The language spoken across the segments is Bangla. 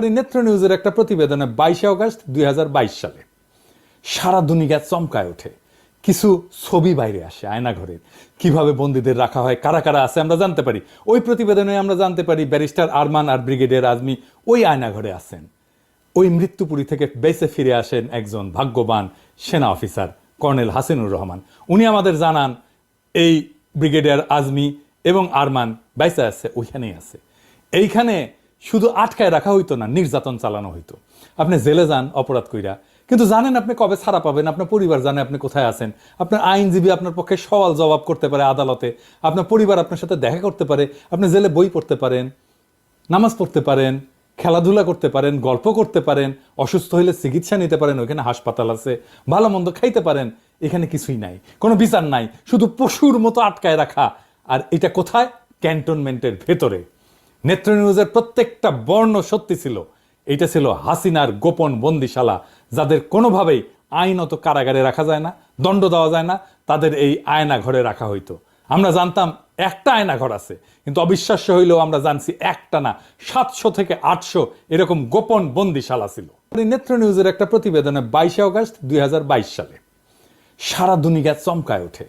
নেত্র নিউজের একটা প্রতিবেদনে 22 আগস্ট 2022 সালে সারা দুনিয়া চমকায় ওঠে। কিছু ছবি বাইরে আসে আয়নাঘরের, কিভাবে বন্দীদের রাখা হয়, কারা কারা আছে আমরা জানতে পারি। ওই প্রতিবেদনে আমরা জানতে পারি ব্যারিস্টার আরমান আর ব্রিগেডিয়ার আজমি ওই আয়নাঘরে আছেন। ওই মৃত্যুপুরী থেকে বেঁচে ফিরে আসেন একজন ভাগ্যবান সেনা অফিসার কর্নেল হাসিনুর রহমান। উনি আমাদের জানান এই ব্রিগেডিয়ার আজমি এবং আরমান বেঁচে আছে, ওইখানেই আছে। এইখানে শুধু আটকায় রাখা হইতো না, নির্যাতন চালানো হইতো। আপনি জেলে যান অপরাধ কইরা, কিন্তু জানেন আপনি কবে ছাড়া পাবেন, আপনার পরিবার জানে আপনি কোথায় আছেন, আপনার আইনজীবী আপনার পক্ষে সওয়াল জবাব করতে পারে আদালতে, আপনার পরিবার আপনার সাথে দেখা করতে পারে, আপনি জেলে বই পড়তে পারেন, নামাজ পড়তে পারেন, খেলাধুলা করতে পারেন, গল্প করতে পারেন, অসুস্থ হইলে চিকিৎসা নিতে পারেন, ওইখানে হাসপাতাল আছে, ভালো মন্দ খাইতে পারেন। এখানে কিছুই নাই, কোনো বিচার নাই, শুধু পশুর মতো আটকায় রাখা। আর এটা কোথায়? ক্যান্টনমেন্টের ভেতরে। নেত্র নিউজের প্রত্যেকটা বর্ণ সত্যি ছিল। এটা ছিল হাসিনার গোপন বন্দিশালা, যাদের কোনোভাবেই আইনত কারাগারে রাখা যায় না, দণ্ড দেওয়া যায় না, তাদের এই আয়না ঘরে রাখা হইতো। আমরা জানতাম একটা আয়না ঘর আছে, কিন্তু অবিশ্বাস্য হইলেও আমরা জানছি একটা না 700 থেকে 800 এরকম গোপন বন্দিশালা ছিল। নেত্র নিউজের একটা প্রতিবেদনে 22 আগস্ট 2022 সালে সারা দুনিয়া চমকায় ওঠে।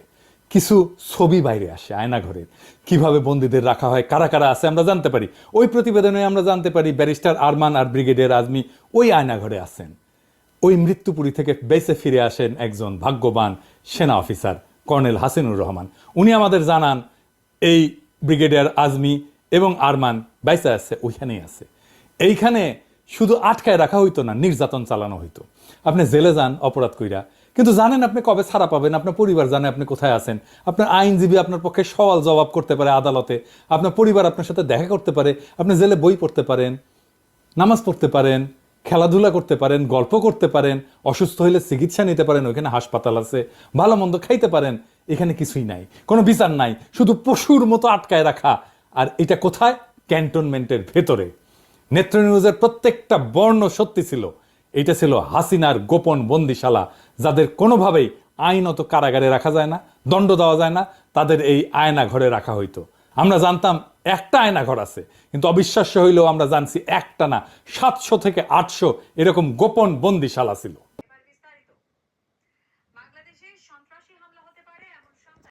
কিছু ছবি বাইরে আসে আয়নাঘরের, কিভাবে বন্দীদের রাখা হয়, কারা কারা আছে আমরা জানতে পারি। ওই প্রতিবেদনে আমরা জানতে পারি ব্যারিস্টার আরমান আর ব্রিগেডিয়ার আজমি ওই আয়নাঘরে আছেন। ওই মৃত্যুপুরী থেকে বেঁচে ফিরে আসেন একজন ভাগ্যবান সেনা অফিসার কর্নেল হাসিনুর রহমান। উনি আমাদের জানান এই ব্রিগেডিয়ার আজমি এবং আরমান বেঁচে আছে, ওইখানেই আছে। এইখানে শুধু আটকায় রাখা হইতো না, নির্যাতন চালানো হইতো। আপনি জেলে যান অপরাধ কইরা, কিন্তু জানেন আপনি কবে ছাড়া পাবেন, আপনার পরিবার জানে আপনি কোথায় আছেন, আপনার আইনজীবী আপনার পক্ষে সওয়াল জবাব করতে পারে আদালতে, আপনার পরিবার আপনার সাথে দেখা করতে পারে, আপনি জেলে বই পড়তে পারেন, নামাজ পড়তে পারেন, খেলাধুলা করতে পারেন, গল্প করতে পারেন, অসুস্থ হইলে চিকিৎসা নিতে পারেন, ওইখানে হাসপাতাল আছে, ভালো মন্দ খাইতে পারেন। এখানে কিছুই নাই, কোনো বিচার নাই, শুধু পশুর মতো আটকায় রাখা। আর এটা কোথায়? ক্যান্টনমেন্টের ভেতরে। নেত্র নিউজের প্রত্যেকটা বর্ণ সত্যি ছিল। এটা ছিল হাসিনার গোপন বন্দিশালা, যাদের কোনোভাবেই আইনত কারাগারে রাখা যায় না, দণ্ড দেওয়া যায় না, তাদের এই আয়না ঘরে রাখা হইতো। আমরা জানতাম একটা আয়না ঘর আছে, কিন্তু অবিশ্বাস্য হইলেও আমরা জানছি একটা না 700 থেকে 800 এরকম গোপন বন্দিশালা ছিল।